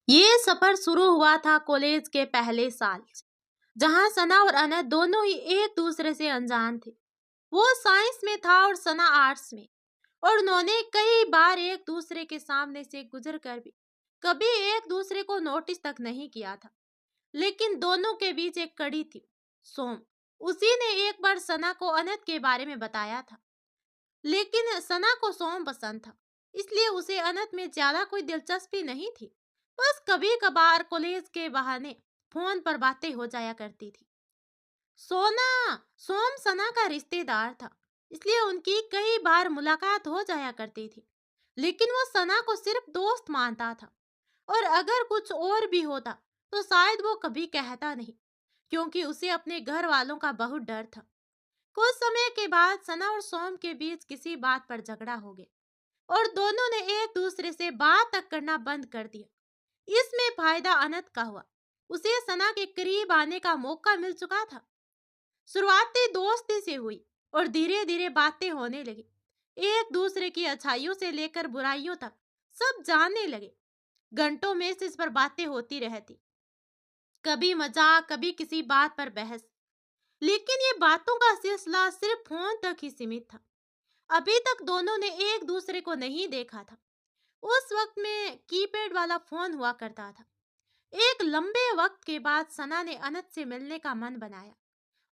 ये सफर शुरू हुआ था कॉलेज के पहले साल से, जहां सना और अनंत दोनों ही एक दूसरे से अनजान थे। वो साइंस में था और सना आर्ट्स में, और उन्होंने कई बार एक दूसरे के सामने से गुजर कर भी कभी एक दूसरे को नोटिस तक नहीं किया था। लेकिन दोनों के बीच एक कड़ी थी, सोम। उसी ने एक बार सना को अनंत के बारे में बताया था, लेकिन सना को सोम पसंद था, इसलिए उसे अनंत में ज्यादा कोई दिलचस्पी नहीं थी। बस कभी कभार कॉलेज के बहाने फोन पर बातें हो जाया करती थी। सोना सोम सना का रिश्तेदार था, इसलिए उनकी कई बार मुलाकात हो जाया करती थी। लेकिन वो सना को सिर्फ दोस्त मानता था, और अगर कुछ और भी होता तो शायद वो कभी कहता नहीं, क्योंकि उसे अपने घर वालों का बहुत डर था। कुछ समय के बाद सना और सोम के बीच किसी बात पर झगड़ा हो गया, और दोनों ने एक दूसरे से बात तक करना बंद कर दिया। इसमें फायदा अनंत का हुआ, उसे सना के करीब आने का मौका मिल चुका था। शुरुआती दोस्ती से हुई, और धीरे धीरे बातें होने लगी। एक दूसरे की अच्छाइयों से लेकर बुराइयों तक सब जानने लगे। घंटों मैसेज पर बातें होती रहती, कभी मजाक, कभी किसी बात पर बहस। लेकिन ये बातों का सिलसिला सिर्फ फोन तक ही सीमित था। अभी तक दोनों ने एक दूसरे को नहीं देखा था। उस वक्त में कीपैड वाला फोन हुआ करता था। एक लंबे वक्त के बाद सना ने अनंत से मिलने का मन बनाया,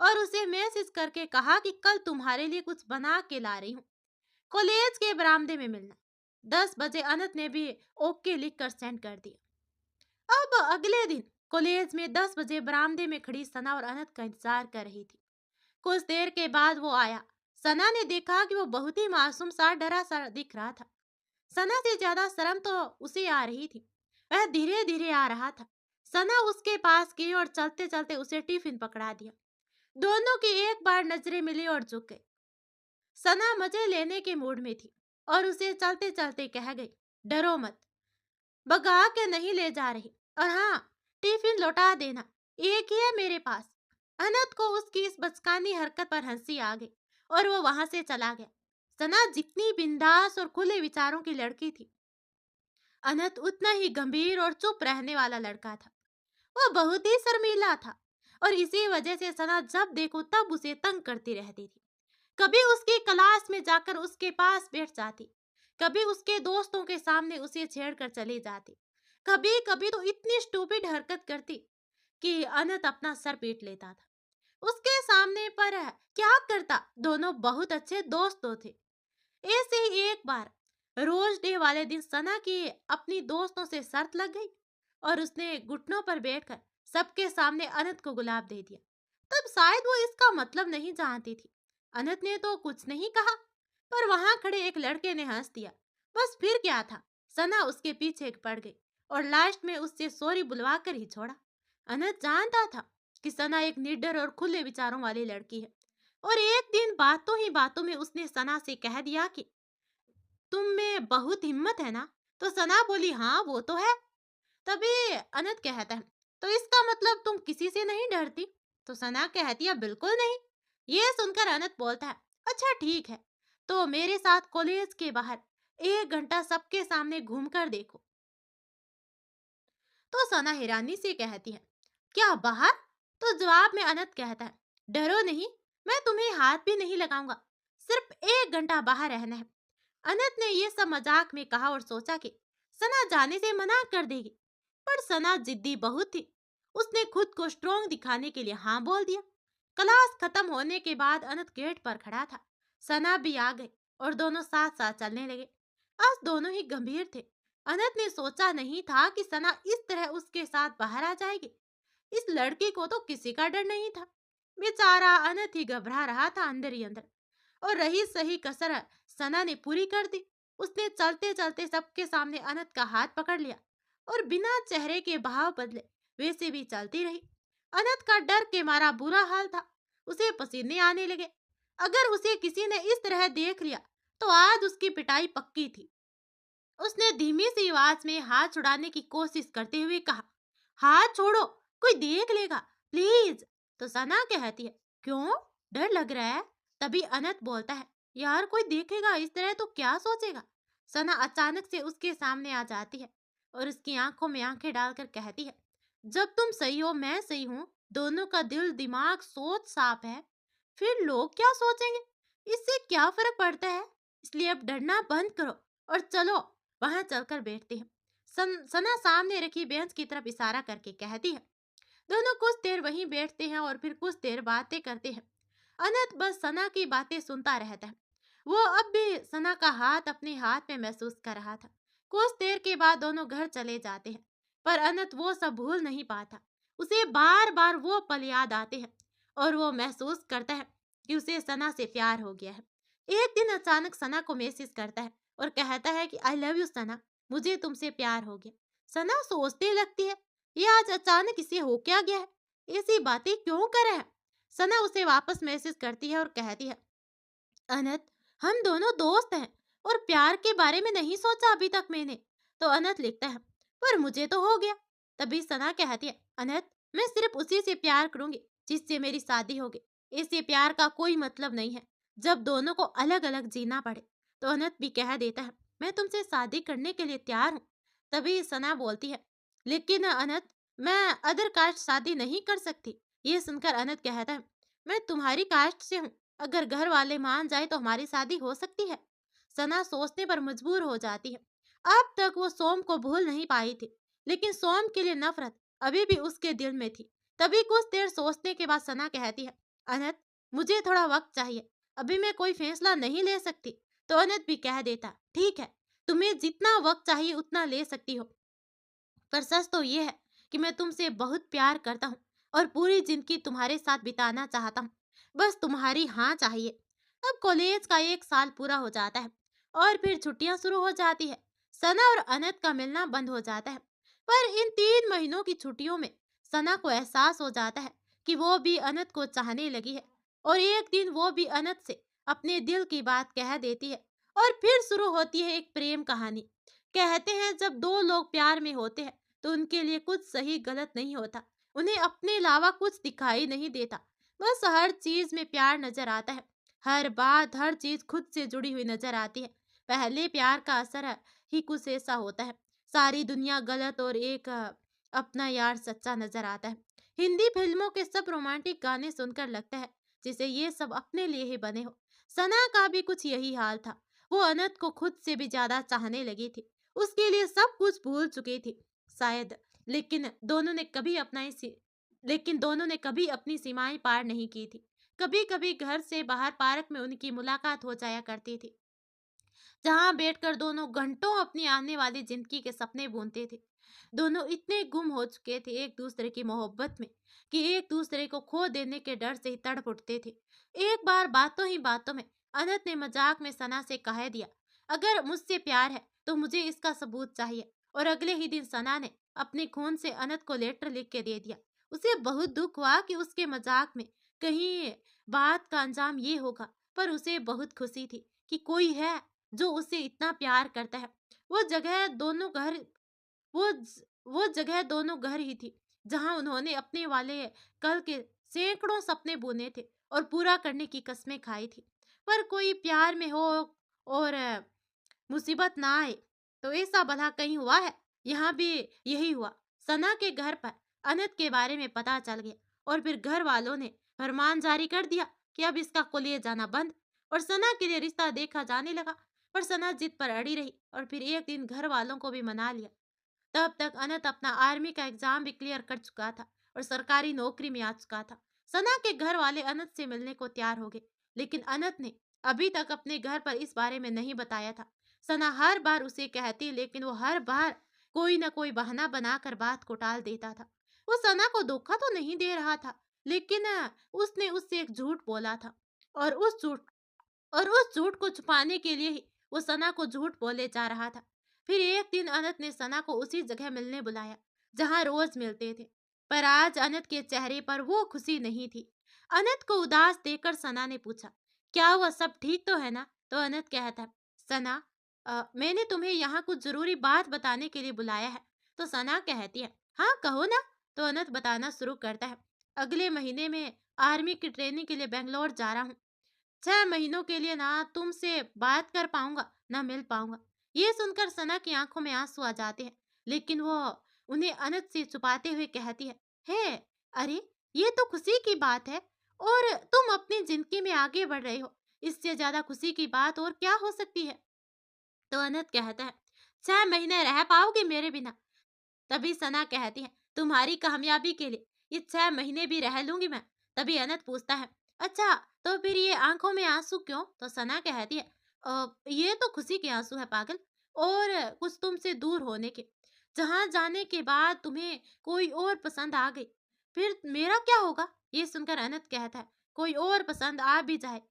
और उसे मैसेज करके कहा कि कल तुम्हारे लिए कुछ बना के ला रही हूँ, कॉलेज के बरामदे में मिलना। 10 बजे अनंत ने भी ओके लिखकर सेंड कर दिया। अब अगले दिन कॉलेज में 10 बजे बरामदे में खड़ी सना और अनंत का इंतजार कर रही थी। कुछ देर के बाद वो आया। सना ने देखा कि वो बहुत ही मासूम सा, डरा सा दिख रहा था। सना से ज्यादा शर्म तो उसे आ रही थी। वह धीरे धीरे आ रहा था। सना उसके पास गई और चलते चलते उसे टिफिन पकड़ा दिया। दोनों की एक बार नजरें मिली और झुक गई। सना मजे लेने के मूड में थी, और उसे चलते चलते कह गई, डरो मत, भगा के नहीं ले जा रही, और हाँ, टिफिन लौटा देना, एक ही है मेरे पास। अनंत को उसकी इस बचकानी हरकत पर हंसी आ गई, और वो वहां से चला गया। सना जितनी बिंदास और खुले विचारों की लड़की थी, अनंत उतना ही गंभीर और चुप रहने वाला लड़का था। वो बहुत ही शर्मीला था, और इसी वजह से सना जब देखो तब उसे तंग करती रहती थी। कभी उसकी क्लास में जाकर उसके पास बैठ जाती, कभी उसके दोस्तों के सामने उसे छेड़कर चली जाती। कभी कभी तो इतनी स्टूपिड हरकत करती कि अनंत अपना सर पीट लेता था। उसके सामने पर क्या करता, दोनों बहुत अच्छे दोस्त तो थे। ऐसे ही एक बार रोज डे वाले दिन सना की अपनी दोस्तों से शर्त लग गई, और उसने घुटनों पर बैठकर सबके सामने अनंत को गुलाब दे दिया। तब शायद वो इसका मतलब नहीं जानती थी। अनंत ने तो कुछ नहीं कहा, पर वहां खड़े एक लड़के ने हंस दिया। बस फिर क्या था, सना उसके पीछे पड़ गई, और लास्ट में उससे सॉरी बुलवा कर ही छोड़ा। अनंत जानता था कि सना एक निडर और खुले विचारों वाली लड़की है, और एक दिन बातों ही बातों में उसने सना से कह दिया कि तुम में बहुत हिम्मत है ना। तो सना बोली, हाँ वो तो है। तभी अनंत कहता है, तो इसका मतलब तुम किसी से नहीं डरती। तो सना कहती है, बिल्कुल नहीं। ये सुनकर अनंत बोलता है, अच्छा ठीक है, तो मेरे साथ कॉलेज के बाहर 1 घंटा सबके सामने घूमकर देखो। तो सना हैरानी से कहती है, क्या बाहर? तो जवाब में अनंत कहता है, डरो नहीं, मैं तुम्हें हाथ भी नहीं लगाऊंगा, सिर्फ 1 घंटा बाहर रहना है। अनंत ने यह सब मजाक में कहा, और सोचा कि सना जाने से मना कर देगी, पर सना जिद्दी बहुत थी। उसने खुद को स्ट्रोंग दिखाने के लिए हाँ बोल दिया। क्लास खत्म होने के बाद अनंत गेट पर खड़ा था। सना भी आ गई, और दोनों साथ साथ चलने लगे। आज दोनों ही गंभीर थे। अनंत ने सोचा नहीं था कि सना इस तरह उसके साथ बाहर आ जाएगी। इस लड़की को तो किसी का डर नहीं था। बेचारा अनंत ही घबरा रहा था अंदर ही अंदर। और रही सही कसर सना ने पूरी कर दी। उसने चलते चलते सबके सामने अनंत का हाथ पकड़ लिया, और बिना चेहरे के भाव बदले वैसे भी चलती रही। अनंत का डर के मारा बुरा हाल था। उसे पसीने आने लगे। अगर उसे किसी ने इस तरह देख लिया तो आज उसकी पिटाई पक्की थी। उसने धीमी सी आवाज में हाथ छुड़ाने की कोशिश करते हुए कहा, हाथ छोड़ो, कोई देख लेगा, प्लीज। तो सना कहती है, क्यों, डर लग रहा है? तभी अनंत बोलता है, यार कोई देखेगा इस तरह तो क्या सोचेगा। सना अचानक से उसके सामने आ जाती है। और उसकी आंखों में आंखें डालकर कहती है, जब तुम सही हो मैं सही हूँ, दोनों का दिल दिमाग सोच साफ है, फिर लोग क्या सोचेंगे, इससे क्या फर्क पड़ता है। इसलिए अब डरना बंद करो और चलो वहां चलकर बैठते हैं। सना सामने रखी बेंच की तरफ इशारा करके कहती है। दोनों कुछ देर वहीं बैठते हैं और फिर कुछ देर बातें करते हैं। अनंत बस सना की बातें सुनता रहता है। वो अब भी सना का हाथ अपने हाथ में महसूस कर रहा था। कुछ देर के बाद दोनों घर चले जाते हैं, पर अनंत वो सब भूल नहीं पाता। उसे बार बार वो पल याद आते हैं और वो महसूस करता है कि उसे सना से प्यार हो गया है। एक दिन अचानक सना को मैसेज करता है और कहता है कि आई लव यू सना, मुझे तुमसे प्यार हो गया। सना सोचने लगती है, ये आज अचानक इसे हो क्या गया है, ऐसी बातें क्यों कर रहा है। सना उसे वापस मैसेज करती है और कहती है, अनंत, हम दोनों दोस्त हैं और प्यार के बारे में नहीं सोचा अभी तक मैंने। तो अनंत लिखता है, पर मुझे तो हो गया। तभी सना कहती है, अनंत, मैं सिर्फ उसी से प्यार करूंगी जिससे मेरी शादी होगी। इससे प्यार का कोई मतलब नहीं है जब दोनों को अलग अलग जीना पड़े। तो अनंत भी कह देता है, मैं तुमसे शादी करने के लिए तैयार हूँ। तभी सना बोलती है, लेकिन अनंत, मैं अदर कास्ट शादी नहीं कर सकती। ये सुनकर अनंत कहता है, मैं तुम्हारी कास्ट से हूँ, अगर घर वाले मान जाए तो हमारी शादी हो सकती है। सना सोचने पर मजबूर हो जाती है। अब तक वो सोम को भूल नहीं पाई थी, लेकिन सोम के लिए नफरत अभी भी उसके दिल में थी। तभी कुछ देर सोचने के बाद सना कहती है, अनंत, मुझे थोड़ा वक्त चाहिए, अभी मैं कोई फैसला नहीं ले सकती। तो अनंत भी कह देता, ठीक है, तुम्हें जितना वक्त चाहिए उतना ले सकती हो, पर सच तो ये है कि मैं तुमसे बहुत प्यार करता हूँ और पूरी जिंदगी तुम्हारे साथ बिताना चाहता हूँ। बस तुम्हारी हाँ चाहिए। अब कॉलेज का एक साल पूरा हो जाता है और फिर छुट्टियां शुरू हो जाती है। सना और अनंत का मिलना बंद हो जाता है, पर इन 3 महीनों की छुट्टियों में सना को एहसास हो जाता है कि वो भी अनंत को चाहने लगी है। और एक दिन वो भी अनंत से अपने दिल की बात कह देती है और फिर शुरू होती है एक प्रेम कहानी। कहते हैं जब दो लोग प्यार में होते हैं तो उनके लिए कुछ सही गलत नहीं होता, उन्हें अपने अलावा कुछ दिखाई नहीं देता। बस हर चीज में प्यार नजर आता है, हर बात हर चीज खुद से जुड़ी हुई नजर आती है। पहले प्यार का असर ही कुछ ऐसा होता है, सारी दुनिया गलत और एक अपना यार सच्चा नजर आता है। हिंदी फिल्मों के सब रोमांटिक गाने सुनकर लगता है जैसे ये सब अपने लिए ही बने हो। सना का भी कुछ यही हाल था। वो अनंत को खुद से भी ज्यादा चाहने लगी थी, उसके लिए सब कुछ भूल चुकी थी शायद। लेकिन दोनों ने कभी अपनी सीमाएं पार नहीं की थी। कभी कभी घर से बाहर पार्क में उनकी मुलाकात हो जाया करती थी, जहां बैठकर दोनों घंटों अपनी आने वाली जिंदगी के सपने बुनते थे। दोनों इतने गुम हो चुके थे एक दूसरे की मोहब्बत में कि एक दूसरे को खो देने के डर से ही तड़प उठते थे। एक बार बातों ही बातों में अनंत ने मजाक में सना से कह दिया, अगर मुझसे प्यार है तो मुझे इसका सबूत चाहिए। और अगले ही दिन सना ने अपने खून से अनंत को लेटर लिख के दे दिया। उसे बहुत दुख हुआ कि उसके मजाक में कहीं बात का अंजाम ये होगा, पर उसे बहुत खुशी थी कि कोई है जो उसे इतना प्यार करता है। वो जगह दोनों घर वो ज- वो जगह दोनों घर ही थी जहां उन्होंने अपने वाले कल के सैकड़ों सपने बुने थे और पूरा करने की कस्में खाई थी। पर कोई प्यार में हो और मुसीबत ना आए, तो ऐसा भला कहीं हुआ है। यहाँ भी यही हुआ। सना के घर पर अनंत के बारे में पता चल गया और फिर घर वालों ने फरमान जारी कर दिया कि अब इसका कॉलेज जाना बंद और सना के लिए रिश्ता देखा जाने लगा। पर सना जिद पर अड़ी रही और फिर एक दिन घर वालों को भी मना लिया। तब तक अनंत अपना आर्मी का एग्जाम भी क्लियर कर चुका था और सरकारी नौकरी में आ चुका था। सना के घर वाले अनंत से मिलने को तैयार हो गए, लेकिन अनंत ने अभी तक अपने घर पर इस बारे में नहीं बताया था। सना हर बार उसे कहती, लेकिन वो हर बार कोई न कोई बहाना बनाकर बात को टाल देता था। वो सना को धोखा तो नहीं दे रहा था, लेकिन उसने उससे एक झूठ बोला था और उस झूठ को छुपाने के लिए ही वो सना को झूठ बोले जा रहा था। फिर एक दिन अनंत ने सना को उसी जगह मिलने बुलाया जहां रोज मिलते थे, पर आज अनंत के चेहरे पर वो खुशी नहीं थी। अनंत को उदास देखकर सना ने पूछा, क्या हुआ, सब ठीक तो है ना। तो अनंत कहता है, सना, मैंने तुम्हें यहाँ कुछ जरूरी बात बताने के लिए बुलाया है। तो सना कहती है, हाँ कहो ना। तो अनंत बताना शुरू करता है, अगले महीने में आर्मी की ट्रेनिंग के लिए बेंगलोर जा रहा हूँ। 6 महीनों के लिए ना तुमसे बात कर पाऊंगा ना मिल पाऊंगा। ये सुनकर सना की आंखों में आंसू आ जाते हैं, लेकिन वो उन्हें अनंत से छुपाते हुए कहती है, अरे ये तो खुशी की बात है और तुम अपनी जिंदगी में आगे बढ़ रहे हो। इससे ज्यादा खुशी की बात और क्या हो सकती है? तो अनंत कहता है, 6 महीने रह पाओगे मेरे बिना? तभी सना कहती है, तुम्हारी कामयाबी के लिए ये 6 महीने भी रह लूंगी मैं। तभी अनंत पूछता है, अच्छा तो फिर ये आंखों में आंसू क्यों? तो सना कहती है, ये तो खुशी के आंसू है पागल, और कुछ तुमसे दूर होने के। जहां जाने के बाद तुम्हें कोई और पसंद आ गई, फिर मेरा क्या होगा? ये सुनकर अनंत कहता है, कोई और पसंद आ भी जाए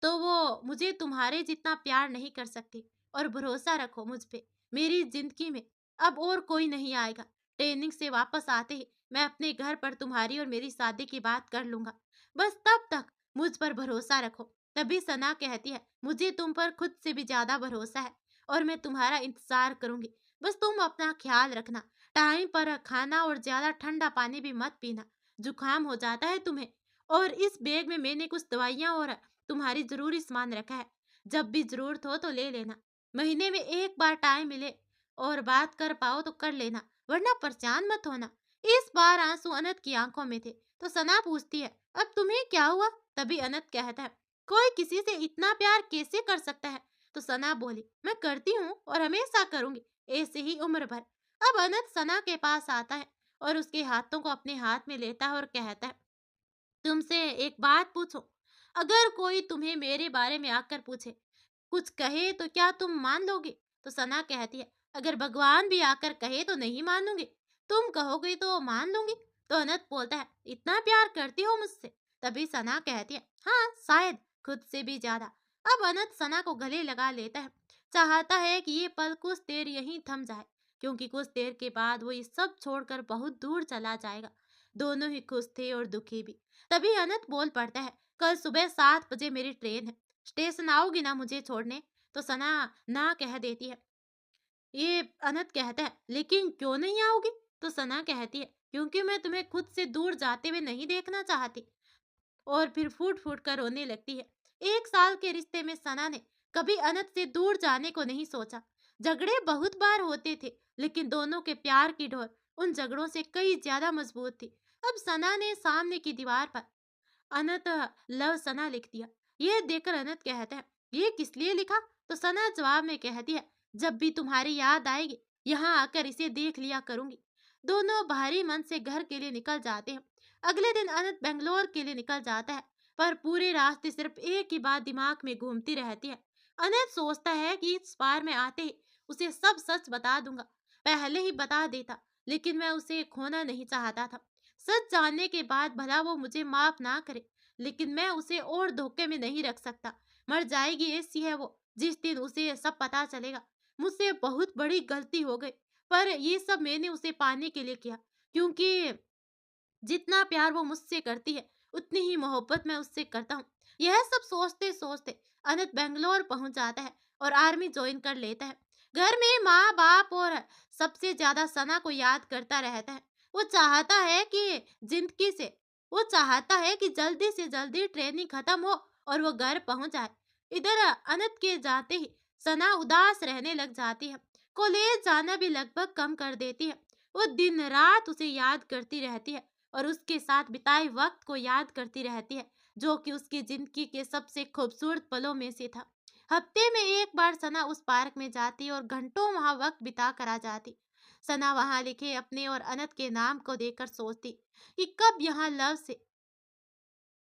तो वो मुझे तुम्हारे जितना प्यार नहीं कर सकती। और भरोसा रखो मुझ पे, मेरी जिंदगी में अब और कोई नहीं आएगा। ट्रेनिंग से वापस आते ही मैं अपने घर पर तुम्हारी और मेरी शादी की बात कर लूंगा। बस तब तक मुझ पर भरोसा रखो। तभी सना कहती है, मुझे तुम पर खुद से भी ज्यादा भरोसा है और मैं तुम्हारा इंतजार करूंगी। बस तुम अपना ख्याल रखना, टाइम पर खाना और ज्यादा ठंडा पानी भी मत पीना, जुकाम हो जाता है तुम्हें। और इस बैग में मैंने कुछ दवाइयाँ और तुम्हारी जरूरी सामान रखा है, जब भी जरूरत हो तो ले लेना। महीने में एक बार टाइम मिले और बात कर पाओ तो कर लेना, वरना परेशान मत होना। इस बार आंसू अनंत की आंखों में थे। तो सना पूछती है, अब तुम्हें क्या हुआ? तभी अनंत कहता है, कोई किसी से इतना प्यार कैसे कर सकता है? तो सना बोली, मैं करती हूँ और हमेशा करूंगी, ऐसे ही उम्र भर। अब अनंत सना के पास आता है और उसके हाथों को अपने हाथ में लेता है और कहता है, तुमसे एक बात पूछो, अगर कोई तुम्हें मेरे बारे में आकर पूछे, कुछ कहे तो क्या तुम मान लोगे? तो सना कहती है, अगर भगवान भी आकर कहे तो नहीं मानूंगी, तुम कहोगे तो मान लूंगी। तो अनंत बोलता है, इतना प्यार करती हो मुझसे? तभी सना कहती है, हाँ शायद खुद से भी ज्यादा। अब अनंत सना को गले लगा लेता है, चाहता है कि ये पल कुछ देर यहीं थम जाए, क्योंकि कुछ देर के बाद वो ये सब छोड़कर बहुत दूर चला जाएगा। दोनों ही खुश थे और दुखी भी। तभी अनंत बोल पड़ता है, कल सुबह 7 बजे मेरी ट्रेन है, स्टेशन आओगी ना मुझे छोड़ने? तो सना ना कह देती है। ये अनंत कहता है, लेकिन क्यों नहीं आओगी? तो सना कहती है, क्योंकि मैं तुम्हें खुद से दूर जाते हुए नहीं देखना चाहती। और फिर फूट फूट कर रोने लगती है। 1 साल के रिश्ते में सना ने कभी अनंत से दूर जाने को नहीं सोचा। झगड़े बहुत बार होते थे, लेकिन दोनों के प्यार की डोर उन झगड़ों से कई ज्यादा मजबूत थी। अब सना ने सामने की दीवार पर अनंत लव सना लिख दिया। ये देखकर अनंत कहता है, ये किस लिए लिखा? तो सना जवाब में कहती है, जब भी तुम्हारी याद आएगी यहाँ आकर इसे देख लिया करूंगी। दोनों भारी मन से घर के लिए निकल जाते हैं। अगले दिन अनंत बेंगलोर के लिए निकल जाता है, पर पूरे रास्ते सिर्फ एक ही बात दिमाग में घूमती रहती है। अनंत सोचता है कि इस बार मैं आते ही उसे सब सच बता दूंगा, पहले ही बता देता, लेकिन मैं उसे खोना नहीं चाहता था। सच जानने के बाद भला वो मुझे माफ ना करे, लेकिन मैं उसे और धोखे में नहीं रख सकता। मर जाएगी ऐसी है वो जिस दिन उसे सब पता चलेगा। मुझसे बहुत बड़ी गलती हो गई, पर ये सब मैंने उसे पाने के लिए किया, क्योंकि जितना प्यार वो मुझसे करती है उतनी ही मोहब्बत मैं उससे करता हूँ। यह सब सोचते सोचते अनंत बेंगलोर पहुंच जाता है और आर्मी ज्वाइन कर लेता है। घर में माँ बाप और सबसे ज्यादा सना को याद करता रहता है। वो चाहता है कि जिंदगी से वो चाहता है कि जल्दी से जल्दी ट्रेनिंग खत्म हो और वो घर पहुंच जाए। इधर अनंत के जाते ही सना उदास रहने लग जाती है। कॉलेज जाना भी लगभग कम कर देती है। वो दिन रात उसे याद करती रहती है और उसके साथ बिताए वक्त को याद करती रहती है, जो कि उसकी जिंदगी के सबसे खूबसूरत पलों में से था। हफ्ते में एक बार सना उस पार्क में जाती और घंटों वहां वक्त बिता कर आ जाती। सना वहां लिखे अपने और अनंत के नाम को देखकर सोचती कि कब यहाँ लव से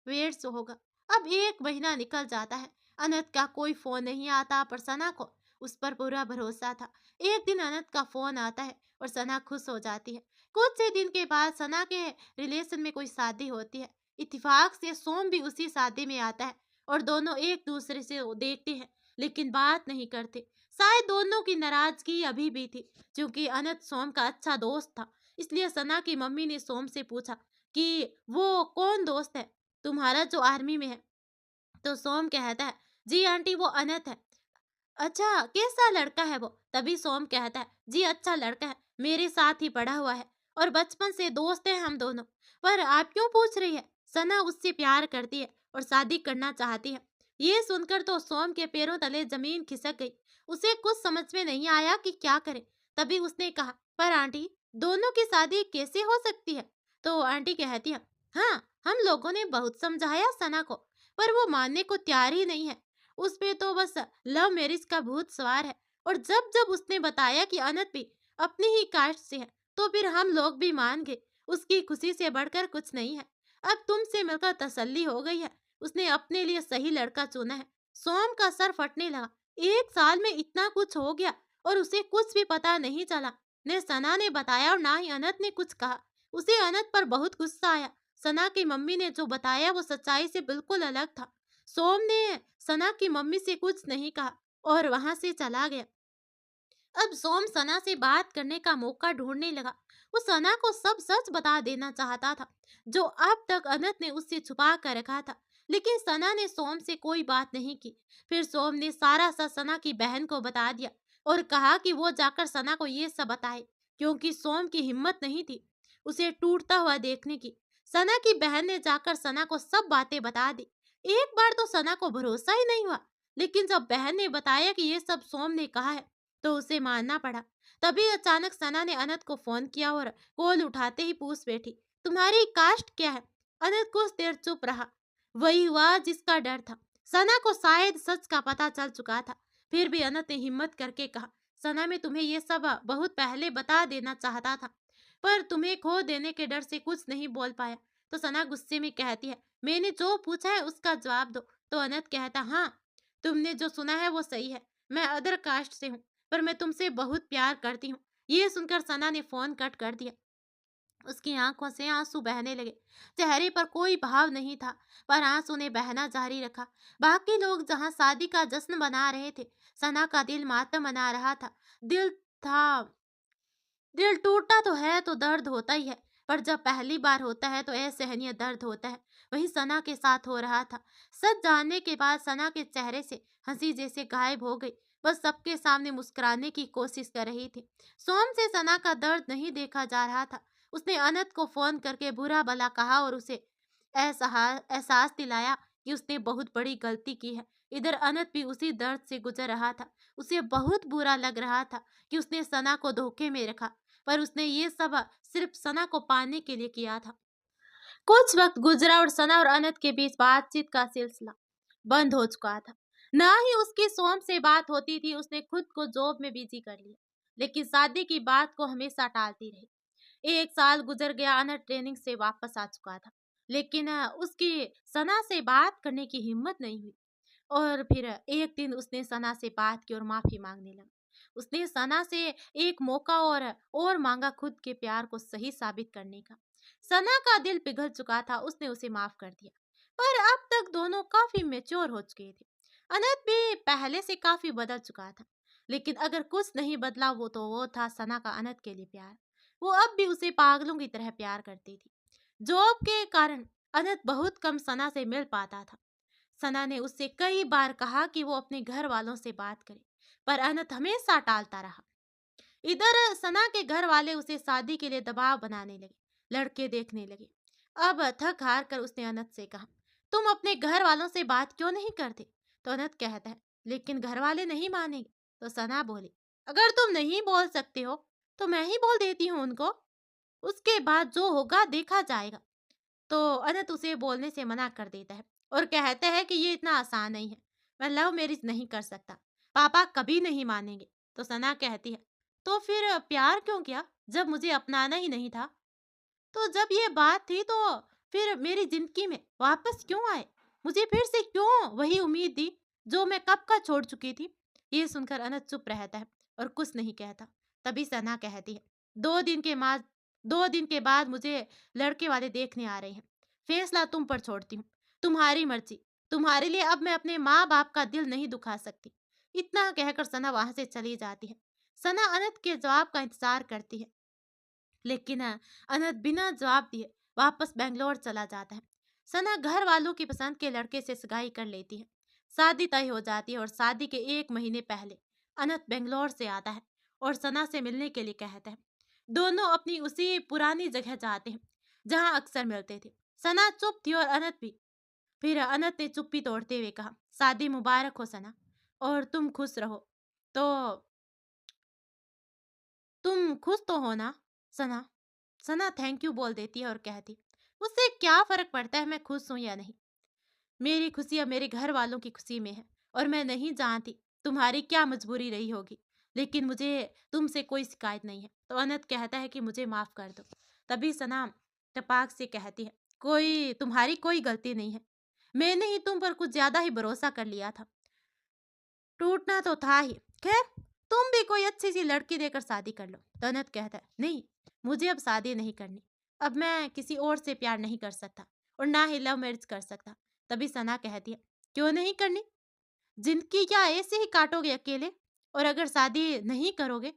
वेट्स होगा। अब 1 महीना निकल जाता है, अनंत का कोई फोन नहीं आता, पर सना को उस पर पूरा भरोसा था। एक दिन अनंत का फोन आता है और सना खुश हो जाती है। कुछ ही दिन के बाद सना के रिलेशन में कोई शादी होती है। इत्तेफाक से सोम भी उसी शादी में आता है और दोनों एक दूसरे से देखते हैं, लेकिन बात नहीं करते। शायद दोनों की नाराजगी अभी भी थी, क्योंकि अनंत सोम का अच्छा दोस्त था। इसलिए सना की मम्मी ने सोम से पूछा कि वो कौन दोस्त है तुम्हारा जो आर्मी में है? तो सोम कहता है, जी आंटी वो अनंत है। अच्छा कैसा लड़का है वो? तभी सोम कहता है, जी अच्छा लड़का है, मेरे साथ ही पढ़ा हुआ है और बचपन से दोस्त हैं हम दोनों। पर आप क्यों पूछ रही है? सना उससे प्यार करती है और शादी करना चाहती है। ये सुनकर तो सोम के पैरों तले जमीन खिसक गई। उसे कुछ समझ में नहीं आया कि क्या करे। तभी उसने कहा, पर आंटी, दोनों की शादी कैसे हो सकती है? तो आंटी कहती है, हाँ, हम लोगों ने बहुत समझाया सना को, पर वो मानने को तैयार ही नहीं है। उस पे तो बस लव मैरिज का भूत सवार है। और जब जब उसने बताया कि अनंत भी अपनी ही कास्ट से है, तो फिर हम लोग भी मान गए। उसकी खुशी से बढ़कर कुछ नहीं है। अब तुमसे मिलकर तसल्ली हो गई है। उसने अपने लिए सही लड़का चुना है। सोम का सर फटने लगा। 1 साल में इतना कुछ हो गया और उसे कुछ भी पता नहीं चला। न सना ने बताया और ना ही अनंत ने कुछ कहा। उसे अनंत पर बहुत गुस्सा आया। सना की मम्मी ने जो बताया वो सच्चाई से बिल्कुल अलग था। सोम ने सना की मम्मी से कुछ नहीं कहा और वहां से चला गया। अब सोम सना से बात करने का मौका ढूंढने लगा। वो सना को सब सच बता देना चाहता था, जो अब तक अनंत ने उससे छुपा कर रखा था। लेकिन सना ने सोम से कोई बात नहीं की। फिर सोम ने सारा सच सना की बहन को बता दिया और कहा कि वो जाकर सना को ये सब बताए, क्योंकि सोम की हिम्मत नहीं थी उसे टूटता हुआ देखने की। सना की बहन ने जाकर सना को सब बातें बता दी। एक बार तो सना को भरोसा ही नहीं हुआ, लेकिन जब बहन ने बताया कि ये सब सोम ने कहा है, तो उसे मानना पड़ा। तभी अचानक सना ने अनंत को फोन किया और कॉल उठाते ही पूछ बैठी, तुम्हारी कास्ट क्या है? अनंत कुछ देर चुप रहा। वही हुआ जिसका डर था। सना को शायद सच का पता चल चुका था। फिर भी अनंत ने हिम्मत करके कहा, सना, मैं तुम्हें ये सब बहुत पहले बता देना चाहता था, पर तुम्हें खो देने के डर से कुछ नहीं बोल पाया। तो सना गुस्से में कहती है, मैंने जो पूछा है उसका जवाब दो। तो अनंत कहता, हाँ, तुमने जो सुना है वो सही है। मैं अदर कास्ट से हूँ, पर मैं तुमसे बहुत प्यार करती हूँ। ये सुनकर सना ने फोन कट कर दिया। उसकी आंखों से आंसू बहने लगे। चेहरे पर कोई भाव नहीं था, पर आंसू ने बहना जारी रखा। बाकी लोग जहां शादी का जश्न मना रहे थे, सना का दिल मातम मना रहा था। दिल था दिल टूटा तो है तो दर्द होता ही है, पर जब पहली बार होता है तो असहनीय दर्द होता है। वही सना के साथ हो रहा था। सच जानने के बाद सना के चेहरे से हंसी जैसे गायब हो गई। बस सबके सामने मुस्कुराने की कोशिश कर रही थी। सोम से सना का दर्द नहीं देखा जा रहा था। उसने अनंत को फोन करके बुरा भला कहा और उसे एहसास दिलाया कि उसने बहुत बड़ी गलती की है। इधर अनंत भी उसी दर्द से गुजर रहा था। उसे बहुत बुरा लग रहा था कि उसने सना को धोखे में रखा, पर उसने ये सब सिर्फ सना को पाने के लिए किया था। कुछ वक्त गुजरा और सना और अनंत के बीच बातचीत का सिलसिला बंद हो चुका था। ना ही उसकी सोम से बात होती थी। उसने खुद को जॉब में बिजी कर लिया, लेकिन शादी की बात को हमेशा टालती रही। 1 साल गुजर गया। अनंत ट्रेनिंग से वापस आ चुका था, लेकिन उसकी सना से बात करने की हिम्मत नहीं हुई। और फिर एक दिन उसने सना से बात की और माफी मांगने लगा। उसने सना से एक मौका और मांगा खुद के प्यार को सही साबित करने का। सना का दिल पिघल चुका था। उसने उसे माफ कर दिया, पर अब तक दोनों काफी मैच्योर हो चुके थे। अनंत भी पहले से काफी बदल चुका था, लेकिन अगर कुछ नहीं बदला वो तो वो था सना का अनंत के लिए प्यार। वो अब भी उसे पागलों की तरह प्यार करती थी। जॉब के कारण अनंत बहुत कम सना से मिल पाता था। सना ने उससे कई बार कहा कि वो अपने घर वालों से बात करे, पर अनंत हमेशा टालता रहा। इधर सना के घर वाले उसे शादी के लिए दबाव बनाने लगे, लड़के देखने लगे। अब थक हार कर उसने अनंत से कहा, तुम अपने घर वालों से बात क्यों नहीं करते? तो अनंत कहता है, लेकिन घर वाले नहीं मानेंगे। तो सना बोली, अगर तुम नहीं बोल सकते हो तो मैं ही बोल देती हूँ उनको, उसके बाद जो होगा देखा जाएगा। तो अनंत उसे बोलने से मना कर देता है और कहता है कि ये इतना आसान नहीं है। मैं लव मैरिज नहीं कर सकता, पापा कभी नहीं मानेंगे। तो सना कहती है, तो फिर प्यार क्यों किया जब मुझे अपनाना ही नहीं था? तो जब ये बात थी तो फिर मेरी जिंदगी में वापस क्यों आए? मुझे फिर से क्यों वही उम्मीद दी जो मैं कब का छोड़ चुकी थी? ये सुनकर अनंत चुप रहता है और कुछ नहीं कहता। तभी सना कहती है, 2 दिन के बाद मुझे लड़के वाले देखने आ रहे हैं। फैसला तुम पर छोड़ती हूँ, तुम्हारी मर्जी। तुम्हारे लिए अब मैं अपने माँ बाप का दिल नहीं दुखा सकती। इतना कहकर सना वहां से चली जाती है। सना अनंत के जवाब का इंतजार करती है, लेकिन अनंत बिना जवाब दिए वापस बेंगलोर चला जाता है। सना घर वालों की पसंद के लड़के से सगाई कर लेती है। शादी तय हो जाती है और शादी के 1 महीने पहले अनंत बेंगलोर से आता है और सना से मिलने के लिए कहता है। दोनों अपनी उसी पुरानी जगह जाते हैं जहां अक्सर मिलते थे। सना चुप थी और अनंत भी। फिर अनंत ने चुप्पी तोड़ते हुए कहा, शादी मुबारक हो सना, और तुम खुश रहो। तो तुम खुश तो हो ना सना? सना थैंक यू बोल देती है और कहती, उससे क्या फर्क पड़ता है मैं खुश हूं या नहीं। मेरी खुशी अब मेरे घर वालों की खुशी में है और मैं नहीं जानती तुम्हारी क्या मजबूरी रही होगी, लेकिन मुझे तुमसे कोई शिकायत नहीं है। तो अनंत कहता है कि मुझे माफ कर दो। तभी सना टपाक से कहती है, कोई तुम्हारी कोई गलती नहीं है, मैंने ही तुम पर कुछ ज्यादा ही भरोसा कर लिया था, टूटना तो था ही। खैर, तुम भी कोई अच्छी सी लड़की देकर शादी कर लो। तो अनंत कहता है, नहीं, मुझे अब शादी नहीं करनी। अब मैं किसी और से प्यार नहीं कर सकता और ना ही लव मैरिज कर सकता। तभी सना कहती है, क्यों नहीं करनी? जिंदगी क्या ऐसे ही काटोगे अकेले? और अगर शादी नहीं करोगे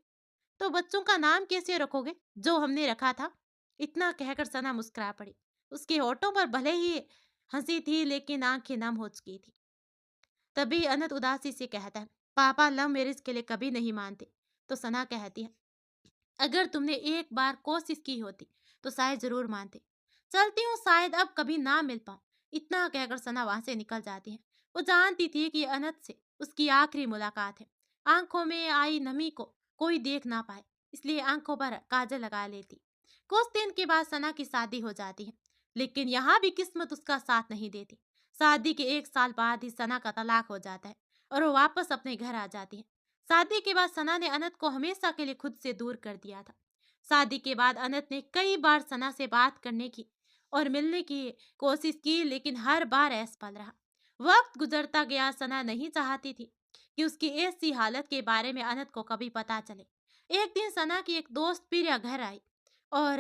तो बच्चों का नाम कैसे रखोगे जो हमने रखा था? इतना कहकर सना मुस्कुरा पड़ी। उसके होठों पर भले ही हंसी थी लेकिन आंखें नम हो चुकी थी। तभी अनंत उदासी से कहता है, पापा लव मैरिज के लिए कभी नहीं मानते। तो सना कहती है, अगर तुमने एक बार कोशिश की होती तो शायद जरूर मानते। चलती हूँ, शायद अब कभी ना मिल पाऊं। इतना कहकर सना वहां से निकल जाती है। वो जानती थी कि अनंत से उसकी आखिरी मुलाकात है। आंखों में आई नमी को कोई देख ना पाए, इसलिए आंखों पर काजल लगा लेती। कुछ दिन के बाद सना की शादी हो जाती है, लेकिन यहाँ भी किस्मत उसका साथ नहीं देती। शादी के 1 साल बाद ही सना का तलाक हो जाता है और वो वापस अपने घर आ जाती है। शादी के बाद सना ने अनंत को हमेशा के लिए खुद से दूर कर दिया था। शादी के बाद अनंत ने कई बार सना से बात करने की और मिलने की कोशिश की, लेकिन हर बार असफल रहा। वक्त गुजरता गया, सना नहीं चाहती थी कि उसकी ऐसी हालत के बारे में अनंत को कभी पता चले। एक दिन सना की एक दोस्त प्रिया घर आई और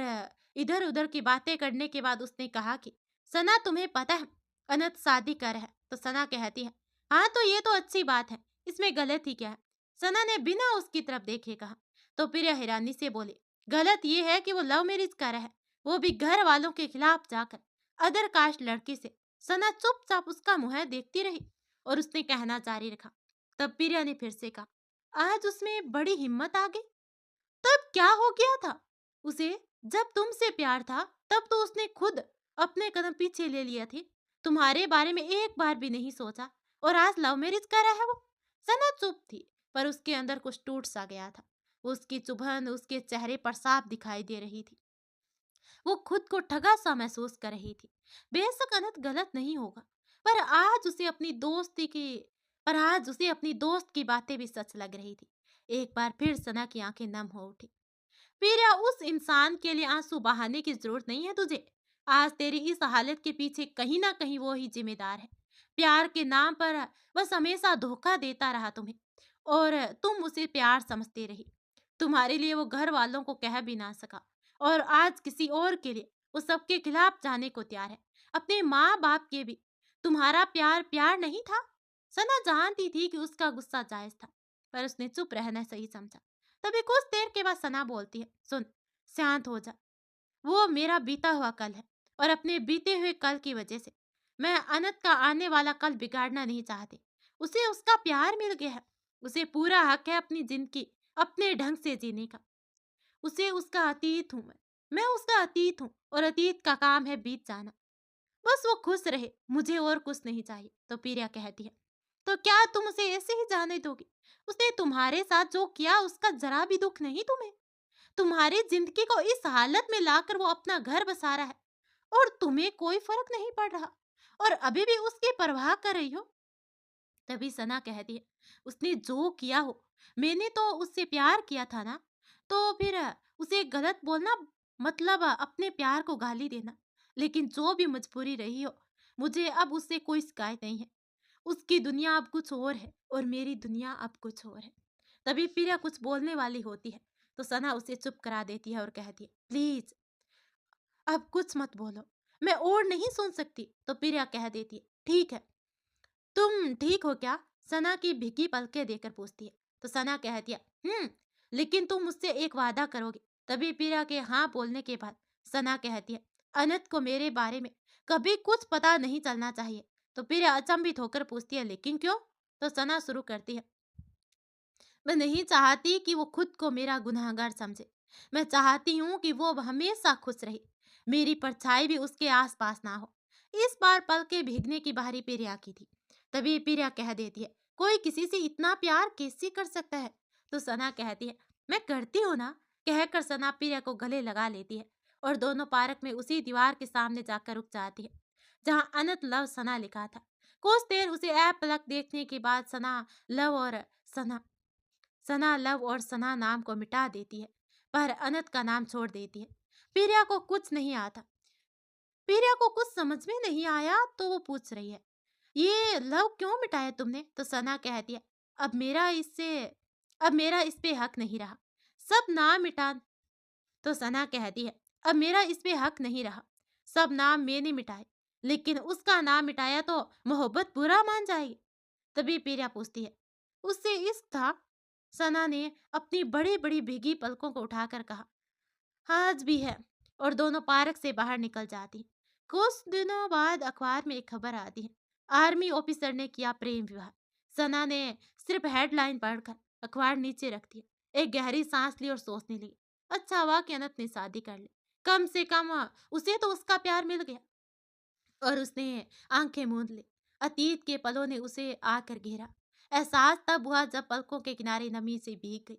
इधर उधर की बातें करने के बाद उसने कहा कि सना, तुम्हें पता है अनंत शादी कर है? तो सना कहती है, हाँ तो ये तो अच्छी बात है, इसमें गलत ही क्या है? सना ने बिना उसकी तरफ देखे कहा। तो प्रिया हैरानी से बोली, गलत ये है कि वो लव मैरिज कर है, वो भी घर वालों के खिलाफ जाकर अदर कास्ट लड़की से। सना चुपचाप उसका मुंह देखती रही और उसने कहना जारी रखा। तब प्रिया ने फिर से कहा, आज उसमें बड़ी हिम्मत आ गई। तब क्या हो गया था उसे? जब तुमसे प्यार था तब तो उसने खुद अपने कदम पीछे ले लिए थे, तुम्हारे बारे में एक बार भी नहीं सोचा, और आज लव मैरिज कर रहा है वो। सना चुप थी, पर उसके अंदर कुछ टूट सा गया था। उसकी चुभन उसके चेहरे पर साफ दिखाई दे रही थी। वो खुद को ठगा सा महसूस कर रही थी। बेशक अनंत गलत नहीं होगा, पर आज उसे अपनी दोस्ती की पर आज उसे अपनी दोस्त की बातें भी सच लग रही थी। एक बार फिर सना की आंखें नम हो उठी। प्रिया, उस इंसान के लिए आंसू बहाने की जरूरत नहीं है तुझे। आज तेरी इस हालत के पीछे कहीं ना कहीं वो ही जिम्मेदार है। प्यार के नाम पर बस हमेशा धोखा देता रहा तुम्हें, और तुम उसे प्यार समझती रही। तुम्हारे लिए वो घर वालों को कह भी ना सका, और आज किसी और के लिए वो सबके खिलाफ जाने को तैयार है। अपने माँ बाप के भी तुम्हारा प्यार प्यार नहीं था। सना जानती थी कि उसका गुस्सा जायज था, पर उसने चुप रहना सही समझा। तभी कुछ देर के बाद सना बोलती है, सुन, शांत हो जा। वो मेरा बीता हुआ कल है, और अपने बीते हुए कल की वजह से मैं अनंत का आने वाला कल बिगाड़ना नहीं चाहती। उसे उसका प्यार मिल गया है, उसे पूरा हक है अपनी जिंदगी अपने ढंग से जीने का। उसे उसका अतीत हूँ मैं उसका अतीत हूँ, और अतीत का काम है बीत जाना। बस वो खुश रहे, मुझे और कुछ नहीं चाहिए। तो प्रिया कहती है, तो क्या तुम उसे ऐसे ही जाने दोगी? उसने तुम्हारे साथ जो किया उसका जरा भी दुख नहीं तुम्हें? तुम्हारी जिंदगी को इस हालत में लाकर वो अपना घर बसा रहा है, और तुम्हें कोई फर्क नहीं पड़ रहा, और अभी भी उसकी परवाह कर रही हो। तभी सना कहती है, उसने जो किया हो, मैंने तो उससे प्यार किया था ना, तो फिर उसे गलत बोलना मतलब अपने प्यार को गाली देना। लेकिन जो भी मजबूरी रही हो, मुझे अब उससे कोई शिकायत नहीं है। उसकी दुनिया अब कुछ और है और मेरी दुनिया अब कुछ और है। तभी प्रिया कुछ बोलने वाली होती है, तो सना उसे चुप करा देती है और कहती है, प्लीज अब कुछ मत बोलो, मैं और नहीं सुन सकती। तो प्रिया कह देती है, ठीक है, तुम ठीक हो क्या? सना की भीगी पलकें देकर पूछती है। तो सना कहती है, लेकिन तुम मुझसे एक वादा करोगे? तभी प्रिया के हाँ बोलने के बाद सना कहती है, अनंत को मेरे बारे में कभी कुछ पता नहीं चलना चाहिए। तो प्रिया अचंभित होकर पूछती है, लेकिन क्यों? तो सना शुरू करती है, मैं नहीं चाहती कि वो खुद को मेरा गुनहगार समझे। मैं चाहती हूँ कि वो हमेशा खुश रहे, मेरी परछाई भी उसके आसपास ना हो। इस बार पल के भीगने की बारी प्रिया की थी। तभी प्रिया कह देती है, कोई किसी से इतना प्यार कैसे कर सकता है? तो सना कहती है, मैं करती हूँ ना, कहकर सना प्रिया को गले लगा लेती है और दोनों पार्क में उसी दीवार के सामने जाकर रुक जाती है जहां अनंत लव सना लिखा था। कुछ देर उसे ऐप पलक देखने के बाद लव और सना सना लव और सना नाम को मिटा देती है, पर अनंत का नाम छोड़ देती है। प्रिया को कुछ नहीं आता। प्रिया को कुछ समझ में नहीं आया तो वो पूछ रही है, ये लव क्यों मिटाया तुमने? तो सना कहती है, अब मेरा इससे अब मेरा इस पे हक नहीं रहा। सब नाम मिटा तो सना कहती है, अब मेरा इस पे हक नहीं रहा। सब नाम मैंने मिटाए, लेकिन उसका नाम मिटाया तो मोहब्बत बुरा मान जाएगी। तभी प्रिया पूछती है, उससे इश्क था? सना ने अपनी बड़ी बड़ी भीगी पलकों को उठाकर कहा, आज भी है। और दोनों पार्क से बाहर निकल जाती। कुछ दिनों बाद अखबार में एक खबर आती है, आर्मी ऑफिसर ने किया प्रेम विवाह। सना ने सिर्फ हेडलाइन पढ़कर अखबार नीचे रख दिया, एक गहरी सांस ली और सोचने लगी, अच्छा हुआ कि अनंत ने शादी कर ली। कम से कम उसे तो उसका प्यार मिल गया। और उसने आंखें मूंद ली। अतीत के पलों ने उसे आकर घेरा। एहसास तब हुआ जब पलकों के किनारे नमी से भीग गई।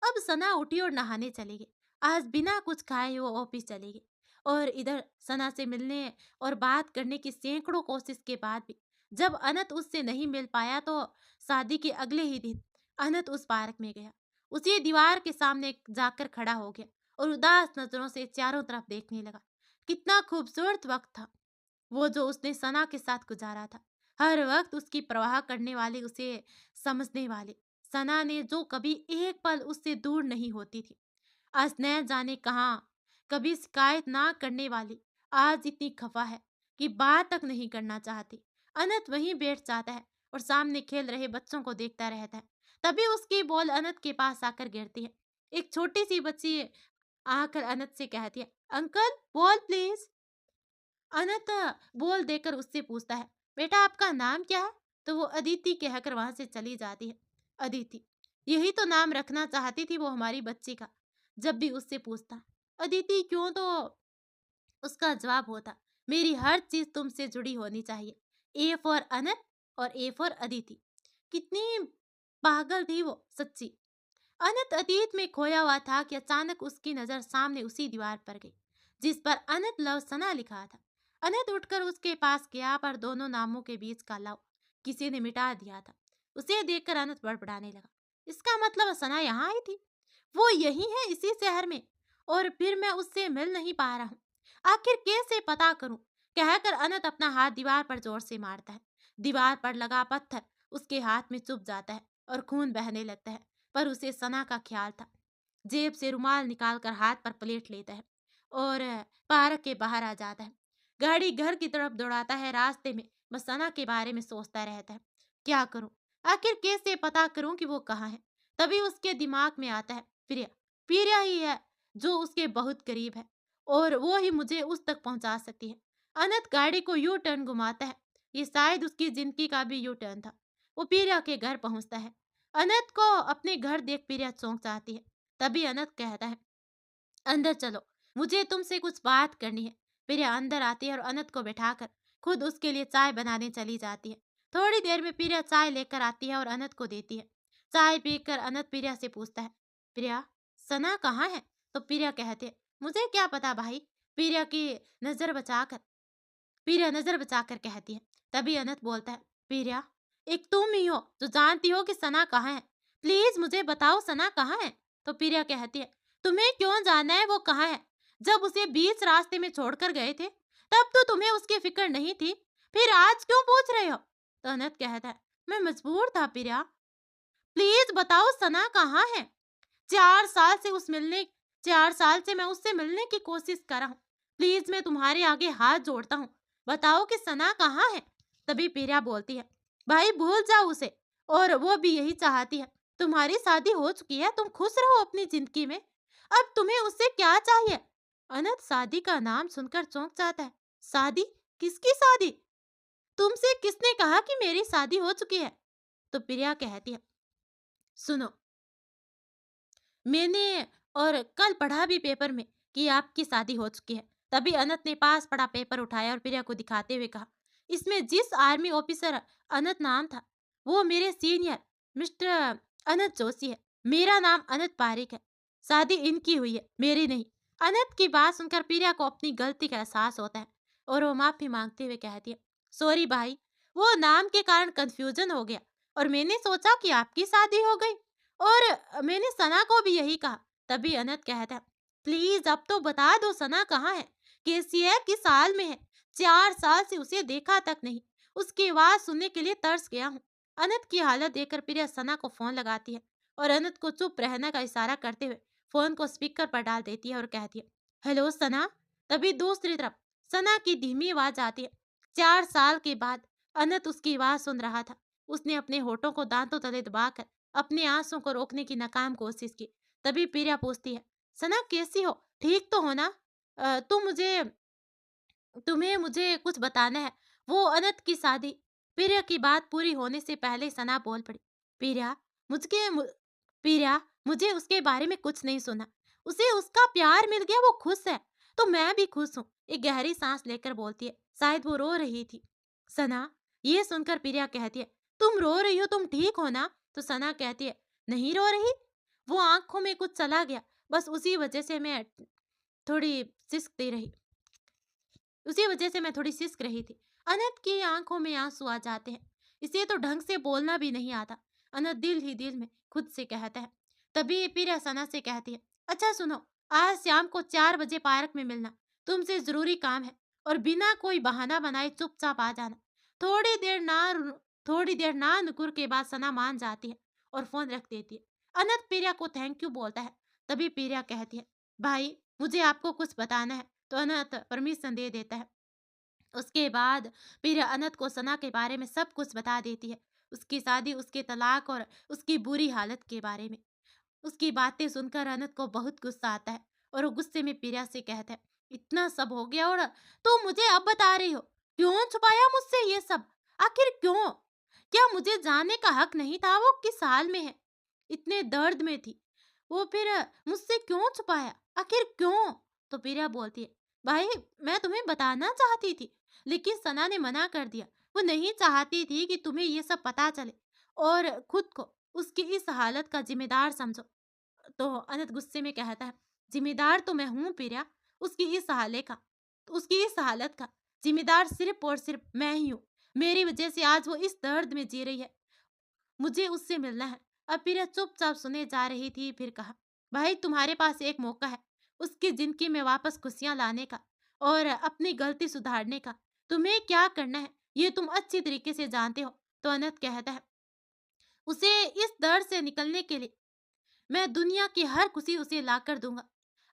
अब सना उठी और नहाने चली गई। आज बिना कुछ खाए वो ऑफिस चली गई। और इधर सना से मिलने और बात करने की सैकड़ों कोशिश के बाद भी जब अनंत उससे नहीं मिल पाया तो शादी के अगले ही दिन अनंत उस पार्क में गया। उसी दीवार के सामने जाकर खड़ा हो गया और उदास नजरों से चारों तरफ देखने लगा। कितना खूबसूरत वक्त था वो जो उसने सना के साथ गुजारा था। हर वक्त उसकी परवाह करने वाले, उसे समझने वाले। सना ने जो कभी एक पल उससे दूर नहीं होती थी, आज न जाने कहाँ। कभी शिकायत ना करने वाली आज इतनी खफा है कि बात तक नहीं करना चाहती। अनंत वहीं बैठ जाता है और सामने खेल रहे बच्चों को देखता रहता है। तभी उसकी बॉल अनंत के पास आकर गिरती है। एक छोटी सी बच्ची आकर अनंत से कहती है, अंकल बॉल प्लीज। अनंत बोल देकर उससे पूछता है, बेटा आपका नाम क्या है? तो वो अदिति कहकर वहां से चली जाती है। अदिति, यही तो नाम रखना चाहती थी वो हमारी बच्ची का। जब भी उससे पूछता अदिति क्यों, तो उसका जवाब होता, मेरी हर चीज तुमसे जुड़ी होनी चाहिए। ए फॉर अनंत और ए फॉर अदिति। कितनी पागल थी वो सच्ची। अनंत अतीत में खोया हुआ था कि अचानक उसकी नजर सामने उसी दीवार पर गई जिस पर अनंत लव सना लिखा था। अनंत उठकर उसके पास गया, पर दोनों नामों के बीच का लव किसी ने मिटा दिया था। उसे देखकर अनंत बड़बड़ाने लगा, इसका मतलब सना यहाँ आई थी, वो यही है इसी शहर में, और फिर मैं उससे मिल नहीं पा रहा हूँ। आखिर कैसे पता करूं? कहकर अनंत अपना हाथ दीवार पर जोर से मारता है। दीवार पर लगा पत्थर उसके हाथ में चुभ जाता है और खून बहने लगता है। पर उसे सना का ख्याल था। जेब से रुमाल निकालकर हाथ पर प्लेट लेता है और पार्क के बाहर आ जाता है। गाड़ी घर की तरफ दौड़ाता है। रास्ते में बस सना के बारे में सोचता रहता है, क्या करूं? आखिर कैसे पता करूं कि वो कहाँ है? तभी उसके दिमाग में आता है, प्रिया। प्रिया ही है जो उसके बहुत करीब है और वो ही मुझे उस तक पहुंचा सकती है। अनंत गाड़ी को यू टर्न घुमाता है। ये शायद उसकी जिंदगी का भी यू टर्न था। वो प्रिया के घर पहुंचता है। अनंत को अपने घर देख प्रिया चौंक जाती है। तभी अनंत कहता है, अंदर चलो, मुझे तुमसे कुछ बात करनी है। प्रिया अंदर आती है और अनंत को बैठाकर खुद उसके लिए चाय बनाने चली जाती है। थोड़ी देर में प्रिया चाय लेकर आती है और अनंत को देती है। चाय पीकर अनंत प्रिया से पूछता है, प्रिया सना कहाँ है? तो प्रिया कहती है, मुझे क्या पता भाई। प्रिया की नजर बचाकर प्रिया नजर बचाकर कहती है। तभी अनंत बोलता है, प्रिया एक तुम ही हो जो जानती हो कि सना कहाँ है। प्लीज मुझे बताओ सना कहाँ है। तो प्रिया कहती है, तुम्हें क्यों जानना है वो कहाँ है? जब उसे बीच रास्ते में छोड़कर गए थे तब तो तुम्हें उसकी फिक्र नहीं थी, फिर आज क्यों पूछ रहे हो? तो अनंत कहता है, मैं मजबूर था प्रिया। प्लीज बताओ सना कहाँ है? 4 साल से 4 साल से मैं उससे मिलने की कोशिश कर रहा हूँ। प्लीज मैं तुम्हारे आगे हाथ जोड़ता हूँ, बताओ कि सना कहाँ है। तभी प्रिया बोलती है, भाई भूल जाओ उसे, और वो भी यही चाहती है। तुम्हारी शादी हो चुकी है, तुम खुश रहो अपनी जिंदगी में। अब तुम्हें उससे क्या चाहिए? अनंत शादी का नाम सुनकर चौंक जाता है। शादी? किसकी शादी? तुमसे किसने कहा कि मेरी शादी हो चुकी है? तो प्रिया कहती है, सुनो, मैंने और कल पढ़ा भी पेपर में कि आपकी शादी हो चुकी है। तभी अनंत ने पास पड़ा पेपर उठाया और प्रिया को दिखाते हुए कहा, इसमें जिस आर्मी ऑफिसर अनंत नाम था वो मेरे सीनियर मिस्टर अनंत जोशी है। मेरा नाम अनंत पारिक है। शादी इनकी हुई है, मेरी नहीं। अनंत की बात सुनकर प्रिया को अपनी गलती का एहसास होता है और वो माफी मांगते हुए कहती है, सॉरी भाई, वो नाम के कारण कंफ्यूजन हो गया और मैंने सोचा कि आपकी शादी हो गई और मैंने सना को भी यही कहा। तभी अनंत कहता है, प्लीज अब तो बता दो सना कहाँ है, कैसी है, किस हाल में है। 4 साल से उसे देखा तक नहीं, उसकी आवाज सुनने के लिए तरस गया हूँ। अनंत की हालत देखकर प्रिया सना को फोन लगाती है और अनंत को चुप रहने का इशारा करते हुए फोन को स्पीकर पर डाल देती है और कहती है, हेलो सना। तभी दूसरी तरफ सना की धीमी आवाज आती है। 4 साल के बाद अनंत उसकी आवाज सुन रहा था। उसने अपने होठों को दांतों तले दबाकर अपने आंसू को रोकने की नाकाम कोशिश की। तभी प्रिया पूछती है, सना कैसी हो, ठीक तो हो ना? तुम्हें मुझे कुछ बताना है, वो अनंत की शादी। प्रिया की बात पूरी होने से पहले सना बोल पड़ी, प्रिया, मुझके मु- प्रिया, मुझे उसके बारे में कुछ नहीं सुना। उसे उसका प्यार मिल गया, वो खुश है, तो मैं भी खुश हूँ। एक गहरी सांस लेकर बोलती है, शायद वो रो रही थी। सना, ये सुनकर प्रिया कहती है, तुम रो रही हो, तुम ठीक हो ना? तो सना कहती है, नहीं रो रही, वो आंखों में कुछ चला गया, बस थोड़ी सिसकती रही उसी वजह से मैं थोड़ी सिसक रही थी। अनंत की आंखों में आंसू आ जाते हैं। इसे तो ढंग से बोलना भी नहीं आता। अनंत दिल ही दिल में खुद से कहता है। तभी प्रिया सना से कहती है, अच्छा सुनो, आज शाम को 4 बजे पार्क में मिलना, तुमसे जरूरी काम है और बिना कोई बहाना बनाए चुपचाप आ जाना। थोड़ी देर ना थोड़ी देर ना नुकुर के बाद सना मान जाती है और फोन रख देती है। अनंत प्रिया को थैंक यू बोलता है। तभी प्रिया कहती है, भाई, मुझे आपको कुछ बताना है। तो अनंत परमिशन दे देता है। उसके बाद फिर अनंत को सना के बारे में सब कुछ बता देती है। उसकी शादी, उसके तलाक और उसकी बुरी हालत के बारे में। उसकी बातें सुनकर अनंत को बहुत गुस्सा आता है और वो गुस्से में प्रिया से कहता है, इतना सब हो गया और तुम मुझे अब बता रही हो? क्यों छुपाया मुझसे ये सब? आखिर क्यों? क्या मुझे जानने का हक नहीं था वो किस हाल में है? इतने दर्द में थी वो, फिर मुझसे क्यों छुपाया? आखिर क्यों? तो प्रिया बोलती है, भाई, मैं तुम्हें बताना चाहती थी लेकिन सना ने मना कर दिया। वो नहीं चाहती थी कि तुम्हें ये सब पता चले और खुद को उसकी इस हालत का जिम्मेदार समझो। तो अनंत गुस्से में कहता है, जिम्मेदार तो मैं हूं प्रिया, उसकी इस हालत का उसकी इस हालत का जिम्मेदार सिर्फ और सिर्फ मैं ही हूँ। मेरी वजह से आज वो इस दर्द में जी रही है। मुझे उससे मिलना है। अब प्रिया चुपचाप सुने जा रही थी, फिर कहा, भाई, तुम्हारे पास एक मौका है उसकी जिंदगी में वापस खुशियां लाने का और अपनी गलती सुधारने का। तुम्हें क्या करना है ये तुम अच्छी तरीके से जानते हो। तो अनंत कहता है, उसे इस दर्द से निकलने के लिए मैं दुनिया की हर खुशी उसे ला कर दूंगा।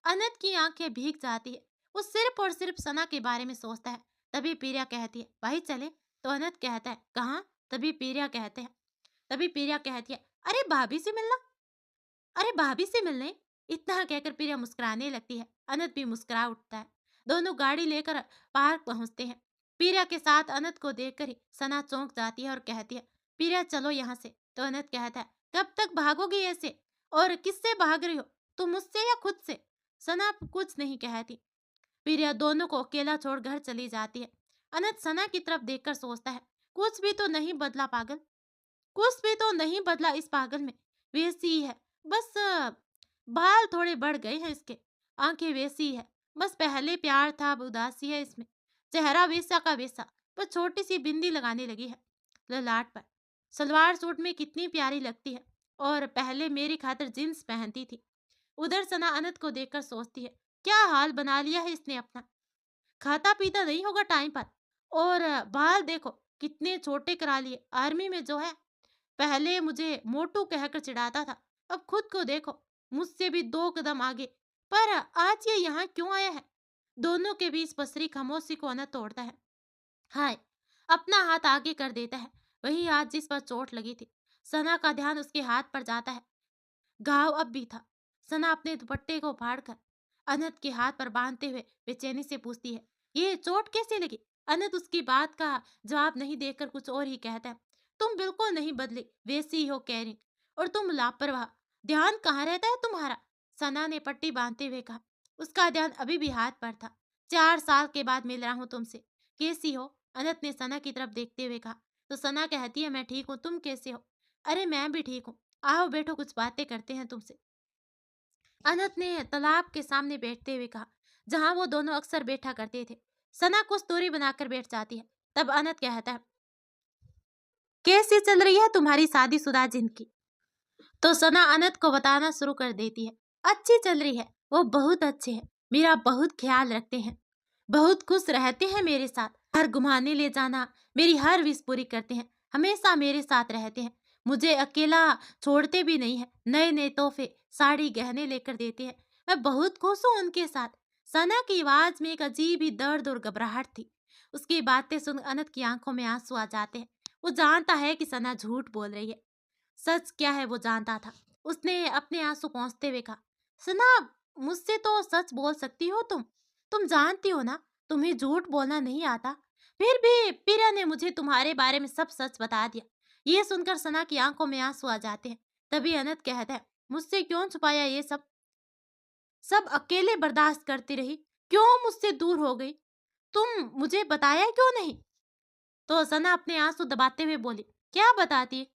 अनंत की आंखें भीग जाती है। वो सिर्फ और सिर्फ सना के बारे में सोचता है। तभी प्रिया कहती है, भाई चले? तो अनंत कहता है, कहाँ? तभी प्रिया कहते हैं तभी प्रिया कहती है, अरे भाभी से मिलना। अरे भाभी से मिलने? इतना कहकर प्रिया मुस्कुराने लगती है। अनंत भी मुस्कुरा उठता है। दोनों गाड़ी लेकर पार्क पहुंचते हैं। प्रिया के साथ अनंत को देखकर ही सना चौंक जाती है और कहती है, प्रिया चलो यहाँ से। तो अनंत कहता है, कब तक भागोगी ऐसे और किससे भाग रही हो? तुम मुझसे या खुद से? सना कुछ नहीं कहती। प्रिया दोनों को अकेला छोड़ घर चली जाती है। अनंत सना की तरफ देखकर सोचता है, कुछ भी तो नहीं बदला पागल, कुछ भी तो नहीं बदला इस पागल में। वैसी ही है, बस बाल थोड़े बढ़ गए हैं इसके। आंखें वैसी ही है, बस पहले प्यार था, अब उदासी है इसमें। चेहरा वैसा का वैसा, पर छोटी सी बिंदी लगाने लगी है ललाट पर। सलवार सूट में कितनी प्यारी लगती है और पहले मेरी खातिर जींस पहनती थी। उधर सना अनंत को देखकर सोचती है, क्या हाल बना लिया है इसने अपना। खाता पीता नहीं होगा टाइम पर और बाल देखो कितने छोटे करा लिए। आर्मी में जो है, पहले मुझे मोटू कहकर चिढ़ाता था, अब खुद को देखो, मुझसे भी 2 कदम आगे। पर आज ये यहाँ क्यों आया है? दोनों के बीच पसरी खामोशी को अनंत तोड़ता है। हाय, अपना हाथ आगे कर देता है, वही हाथ जिस पर चोट लगी थी। सना का ध्यान उसके हाथ पर जाता है। घाव अब भी था। सना अपने दुपट्टे को फाड़कर अनंत के हाथ पर बांधते हुए बेचैनी से पूछती है, ये चोट कैसे लगी? अनंत उसकी बात का जवाब नहीं देकर कुछ और ही कहता है, तुम बिल्कुल नहीं बदली, वैसी ही हो कैरिंग, और तुम लापरवाह। ध्यान कहाँ रहता है तुम्हारा? सना ने पट्टी बांधते हुए कहा। उसका ध्यान अभी भी हाथ पर था। 4 साल के बाद मिल रहा हूं तुमसे, कैसी हो? अनंत ने सना की तरफ देखते हुए कहा। तो सना कहती है, मैं ठीक हूँ, तुम कैसे हो? अरे मैं भी ठीक हूँ, आओ बैठो, कुछ बातें करते हैं तुमसे। अनंत ने तालाब के सामने बैठते हुए कहा, जहां वो दोनों अक्सर बैठा करते थे। सना कुछ दूरी बनाकर बैठ जाती है। तब अनंत कहता है, कैसी चल रही है तुम्हारी शादीशुदा जिंदगी? तो सना अनंत को बताना शुरू कर देती है। अच्छी चल रही है, वो बहुत अच्छे हैं, मेरा बहुत ख्याल रखते हैं, बहुत खुश रहते हैं मेरे साथ, हर घुमाने ले जाना, मेरी हर विश पूरी करते हैं, हमेशा मेरे साथ रहते हैं, मुझे अकेला छोड़ते भी नहीं है, नए नए तोहफे, साड़ी, गहने लेकर देते हैं, मैं बहुत खुश हूँ उनके साथ। सना की आवाज में एक अजीब ही दर्द और घबराहट थी। उसकी बातें सुन अनंत की आंखों में आंसू आ जाते हैं। वो जानता है कि सना झूठ बोल रही है। सच क्या है वो जानता था। उसने अपने आंसू पोंछते हुए कहा, सना, मुझसे तो सच बोल सकती हो तुम जानती हो ना, तुम्हें झूठ बोलना नहीं आता। फिर भी पीरा ने मुझे तुम्हारे बारे में सब सच बता दिया। ये सुनकर सना की आंखों में आंसू आ जाते हैं। तभी अनंत कहता है, मुझसे क्यों छुपाया ये सब? सब अकेले बर्दाश्त करती रही, क्यों मुझसे दूर हो गई? तुम मुझे बताया क्यों नहीं? तो सना अपने आंसू दबाते हुए बोली, क्या बताती?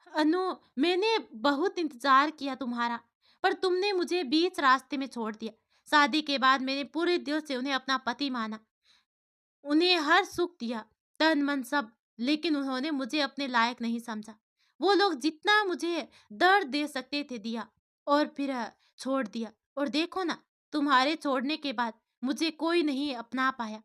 अनु, मैंने बहुत इंतजार किया तुम्हारा, पर तुमने मुझे बीच रास्ते में छोड़ दिया। शादी के बाद मैंने पूरे दिल से उन्हें अपना पति माना, उन्हें हर सुख दिया, तन मन सब, लेकिन उन्होंने मुझे अपने लायक नहीं समझा। वो लोग जितना मुझे दर्द दे सकते थे दिया, और फिर छोड़ दिया। और देखो ना, तुम्हारे छोड़ने के बाद मुझे कोई नहीं अपना पाया।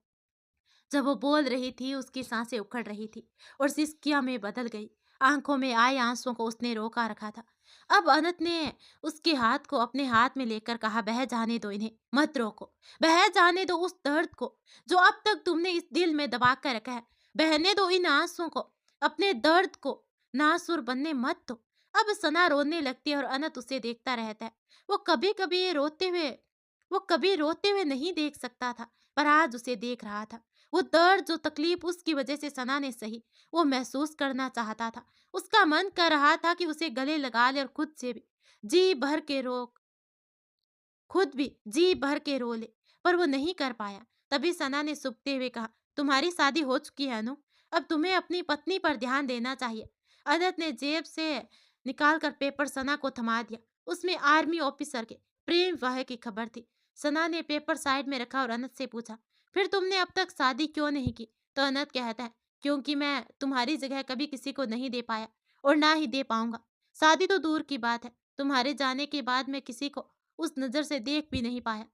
जब वो बोल रही थी, उसकी सांसें उखड़ रही थी और सिसकियां में बदल गई। आंखों में आए आंसुओं को उसने रोका रखा था। अब अनंत ने उसके हाथ को अपने हाथ में लेकर कहा, बह जाने दो इन्हें, मत रोको। बह जाने दो उस दर्द को जो अब तक तुमने इस दिल में दबा कर रखा है। बहने दो इन आंसुओं को, अपने दर्द को नासुर बनने मत दो। अब सना रोने लगती है और अनंत उसे देखता रहता है। वो कभी कभी रोते हुए वो कभी रोते हुए नहीं देख सकता था, पर आज उसे देख रहा था। वो दर्द, जो तकलीफ उसकी वजह से सना ने सही, वो महसूस करना चाहता था। उसका मन कर रहा था कि उसे गले लगा ले और जी भर के रो खुद भी जी भर के रो ले, पर वो नहीं कर पाया। तभी सना ने सूखते हुए कहा, तुम्हारी शादी हो चुकी है अनु, अब तुम्हें अपनी पत्नी पर ध्यान देना चाहिए। अदत ने जेब से निकालकर पेपर सना को थमा दिया। उसमें आर्मी ऑफिसर के प्रेम विवाह की खबर थी। सना ने पेपर साइड में रखा और अनंत से पूछा, फिर तुमने अब तक शादी क्यों नहीं की? तो अनंत कहता है, क्योंकि मैं तुम्हारी जगह कभी किसी को नहीं दे पाया और ना ही दे पाऊंगा। शादी तो दूर की बात है, तुम्हारे जाने के बाद मैं किसी को उस नज़र से देख भी नहीं पाया।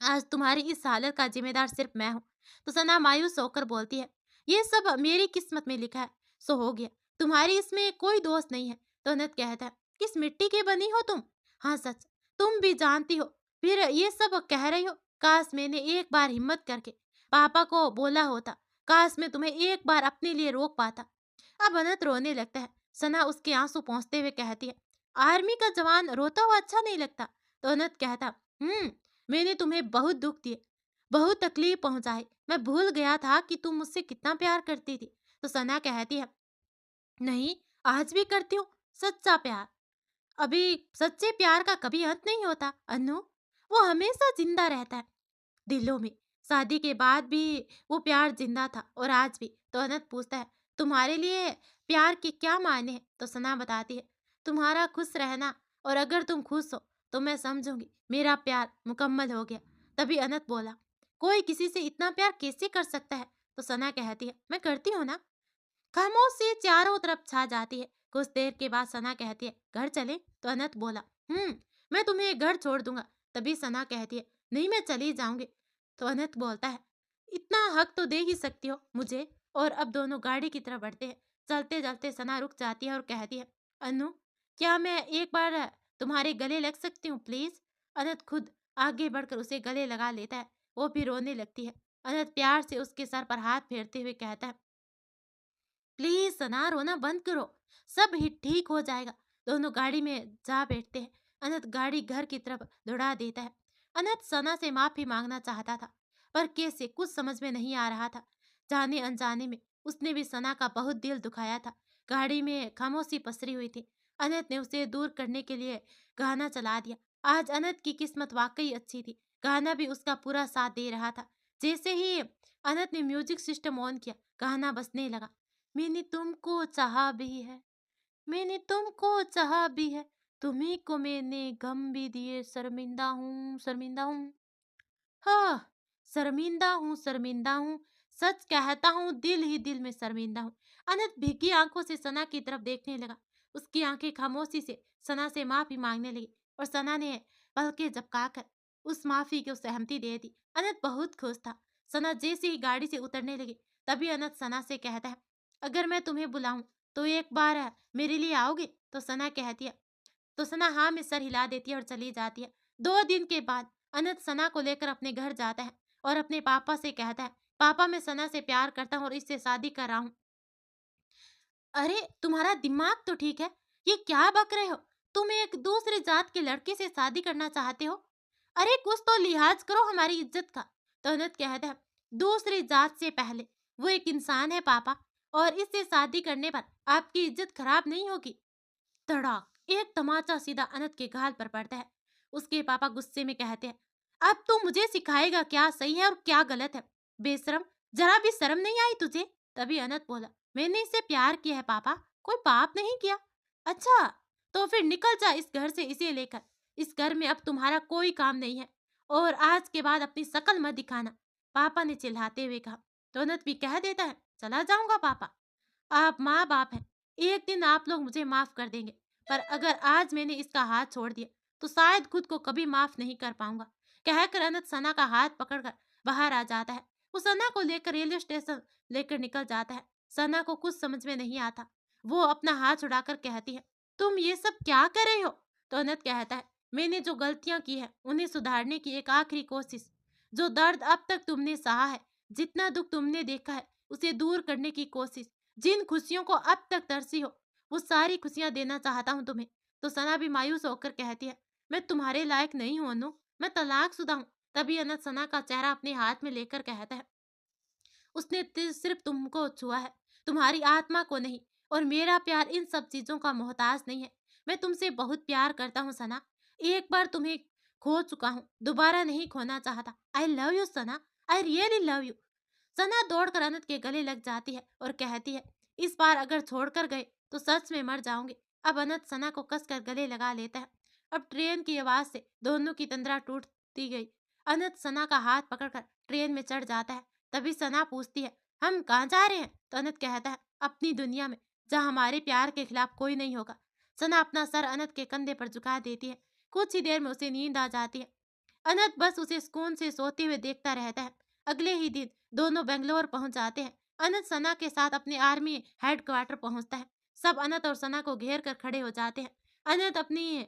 आज तुम्हारी इस हालत का ज़िम्मेदार सिर्फ़ मैं हूँ। तो सना मायूस होकर बोलती है, ये सब मेरी किस्मत में लिखा है, सो हो गया। तुम्हारी इसमें कोई दोष नहीं है। तो अनंत कहता है, किस मिट्टी की बनी हो तुम? हाँ सच, तुम भी जानती हो, फिर ये सब कह रही हो। काश मैंने एक बार हिम्मत करके पापा को बोला होता, काश मैं तुम्हें एक बार अपने लिए रोक पाता। अब अनंत रोने लगता है। सना उसके आंसू पोंछते हुए कहती है, आर्मी का जवान रोता हुआ अच्छा नहीं लगता। तो अनंत कहता, मैंने तुम्हें बहुत दुख दिए, बहुत तकलीफ पहुंचाई, मैं भूल गया था कि तुम मुझसे कितना प्यार करती थी। तो सना कहती है, नहीं, आज भी करती हूँ, सच्चा प्यार। अभी सच्चे प्यार का कभी अंत नहीं होता अनु, वो हमेशा जिंदा रहता है दिलों में। शादी के बाद भी वो प्यार जिंदा था और आज भी। तो अनंत पूछता है, तुम्हारे लिए प्यार के क्या मायने हैं? तो सना बताती है, तुम्हारा खुश रहना, और अगर तुम खुश हो तो मैं समझूंगी मेरा प्यार मुकम्मल हो गया। तभी अनंत बोला, कोई किसी से इतना प्यार कैसे कर सकता है? तो सना कहती है, मैं करती हूँ ना। खामोशी चारों तरफ छा जाती है। कुछ देर के बाद सना कहती है, घर चले? तो अनंत बोला, मैं तुम्हें घर छोड़ दूंगा। तभी सना कहती है, नहीं, मैं चली जाऊंगी। तो अनंत बोलता है, इतना हक तो दे ही सकती हो मुझे। और अब दोनों गाड़ी की तरफ बढ़ते हैं। चलते चलते सना रुक जाती है और कहती है, अनु, क्या मैं एक बार तुम्हारे गले लग सकती हूँ प्लीज? अनंत खुद आगे बढ़कर उसे गले लगा लेता है। वो भी रोने लगती है। अनंत प्यार से उसके सर पर हाथ फेरते हुए कहता है, प्लीज सना, रोना बंद करो, सब ही ठीक हो जाएगा। दोनों गाड़ी में जा बैठते हैं। अनंत गाड़ी घर की तरफ दौड़ा देता है। अनंत सना से माफी मांगना चाहता था, पर कैसे, कुछ समझ में नहीं आ रहा था। जाने अनजाने में उसने भी सना का बहुत दिल दुखाया था। गाड़ी में खामोशी पसरी हुई थी। अनंत ने उसे दूर करने के लिए गाना चला दिया। आज अनंत की किस्मत वाकई अच्छी थी। गाना भी उसका पूरा साथ दे रहा था। जैसे ही अनंत ने म्यूजिक सिस्टम ऑन किया, गाना बजने लगा। मैंने तुमको चाहा भी है, मैंने तुमको चाहा भी है, तुम्ही को मैंने गम भी दिए, शर्मिंदा हूँ, शर्मिंदा हूँ। हाँ, शर्मिंदा हूँ, सच कहता हूँ, दिल ही दिल में शर्मिंदा हूँ। अनंत भीगी आंखों से सना की तरफ देखने लगा। उसकी आंखें खामोशी से सना से माफी मांगने लगी और सना ने पलकें झपकाकर उस माफी को सहमति दे दी। अनंत बहुत खुश था। सना जैसे ही गाड़ी से उतरने लगी, तभी अनंत सना से कहता है, अगर मैं तुम्हें बुलाऊं तो एक बार मेरे लिए आओगे? तो सना कहती है, तो सना हाँ में सर हिला देती है और चली जाती है। 2 दिन के बाद अनंत सना को लेकर अपने घर जाता है और अपने पापा से कहता है, पापा मैं सना से प्यार करता हूँ और इससे शादी कर रहा हूँ। अरे तुम्हारा दिमाग तो ठीक है, ये क्या बक रहे हो? तुम एक दूसरे जात के लड़के से शादी करना चाहते हो? अरे कुछ तो लिहाज करो हमारी इज्जत का। तो अनंत कहता है, दूसरी जात से पहले वो एक इंसान है पापा, और इससे शादी करने पर आपकी इज्जत खराब नहीं होगी। धड़ाक एक तमाचा सीधा अनंत के गाल पर पड़ता है। उसके पापा गुस्से में कहते हैं, अब तू मुझे सिखाएगा क्या सही है और क्या गलत है? बेशरम, जरा भी शर्म नहीं आई तुझे? तभी अनंत बोला, मैंने इससे प्यार किया है पापा, कोई पाप नहीं किया। अच्छा, तो फिर निकल जा इस घर से इसे लेकर। इस घर में अब तुम्हारा कोई काम नहीं है और आज के बाद अपनी शकल मत दिखाना, पापा ने चिल्लाते हुए कहा। तो अनंत भी कह देता है, चला जाऊंगा पापा, आप माँ बाप हैं, एक दिन आप लोग मुझे माफ कर देंगे, पर अगर आज मैंने इसका हाथ छोड़ दिया तो शायद खुद को कभी माफ नहीं कर पाऊंगा। कहकर अनंत सना का हाथ पकड़कर बाहर आ जाता है। वो सना को लेकर रेलवे स्टेशन लेकर निकल जाता है। सना को कुछ समझ में नहीं आता। वो अपना हाथ छुड़ाकर कहती है, तुम ये सब क्या कर रहे हो? तो अनंत कहता है, मैंने जो गलतियां की है उन्हें सुधारने की एक आखिरी कोशिश। जो दर्द अब तक तुमने सहा है, जितना दुख तुमने देखा है, उसे दूर करने की कोशिश। जिन खुशियों को अब तक तरसी हो, वो सारी खुशियां देना चाहता हूँ तुम्हें। तो सना भी मायूस होकर कहती है, मैं तुम्हारे लायक नहीं हूँ अनु, मैं तलाकशुदा हूँ। तभी अनंत सना का चेहरा अपने हाथ में लेकर कहता है, उसने सिर्फ तुमको छुआ है, तुम्हारी आत्मा को नहीं, और मेरा प्यार इन सब चीजों का मोहताज नहीं है। मैं तुमसे बहुत प्यार करता हूँ सना, एक बार तुम्हें खो चुका हूँ, दोबारा नहीं खोना चाहता। I love you Sana, I really love you. Sana दौड़कर अनंत के गले लग जाती है और कहती है, इस बार अगर छोड़कर गए तो सच में मर जाऊंगे। अब अनंत सना को कसकर गले लगा लेता है। अब ट्रेन की आवाज से दोनों की तंद्रा टूटती गई। अनंत सना का हाथ पकड़कर ट्रेन में चढ़ जाता है। तभी सना पूछती है, हम कहाँ जा रहे हैं? तो अनंत कहता है, अपनी दुनिया में, जहाँ हमारे प्यार के खिलाफ कोई नहीं होगा। सना अपना सर अनंत के कंधे पर झुका देती है। कुछ ही देर में उसे नींद आ जाती है। अनंत बस उसे सुकून से सोते हुए देखता रहता है। अगले ही दिन दोनों बेंगलोर पहुंच जाते हैं। अनंत सना के साथ अपने आर्मी हेडक्वार्टर पहुंचता है। सब अनंत और सना को घेर कर खड़े हो जाते हैं। अनंत अपनी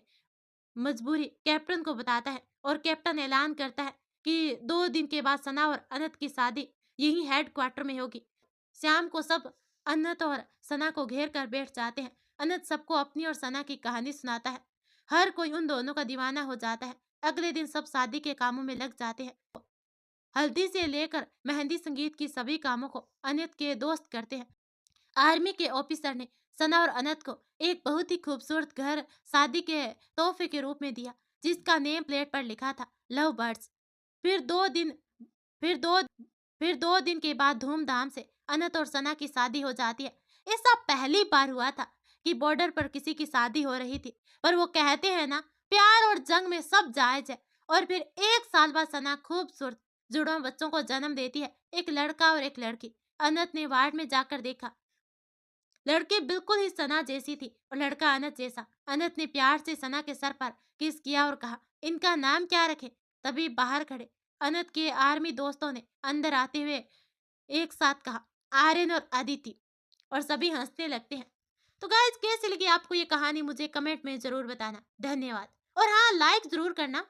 मजबूरी कैप्टन को बताता है और कैप्टन ऐलान करता है कि 2 दिन के बाद सना और अनंत की शादी यही हेडक्वार्टर में होगी। शाम को सब अनंत और सना को घेर कर बैठ जाते हैं। अनंत सबको अपनी और सना की कहानी सुनाता है। हर कोई उन दोनों का दीवाना हो जाता है। अगले दिन सब शादी के कामों में लग जाते हैं। हल्दी से लेकर मेहंदी संगीत की सभी कामों को अनंत के दोस्त करते हैं। आर्मी के ऑफिसर ने सना और अनंत को एक बहुत ही खूबसूरत घर शादी के तोहफे के रूप में दिया, जिसका नेम प्लेट पर लिखा था लव बर्ड्स। फिर 2 दिन फिर दो फिर 2 दिन के बाद धूमधाम से अनंत और सना की शादी हो जाती है। ऐसा पहली बार हुआ था कि बॉर्डर पर किसी की शादी हो रही थी। पर वो कहते हैं ना, प्यार और जंग में सब जायज है। और फिर 1 साल बाद सना खूबसूरत जुड़वा बच्चों को जन्म देती है, एक लड़का और एक लड़की। अनंत ने वार्ड में जाकर देखा, लड़की बिल्कुल ही सना जैसी थी और लड़का अनंत जैसा। अनंत ने प्यार से सना के सर पर किस किया और कहा, इनका नाम क्या रखे? तभी बाहर खड़े अनंत के आर्मी दोस्तों ने अंदर आते हुए एक साथ कहा, आर्यन और अदिति, और सभी हंसने लगते हैं। तो गाइस, कैसी लगी आपको ये कहानी मुझे कमेंट में जरूर बताना। धन्यवाद। और हाँ, लाइक जरूर करना।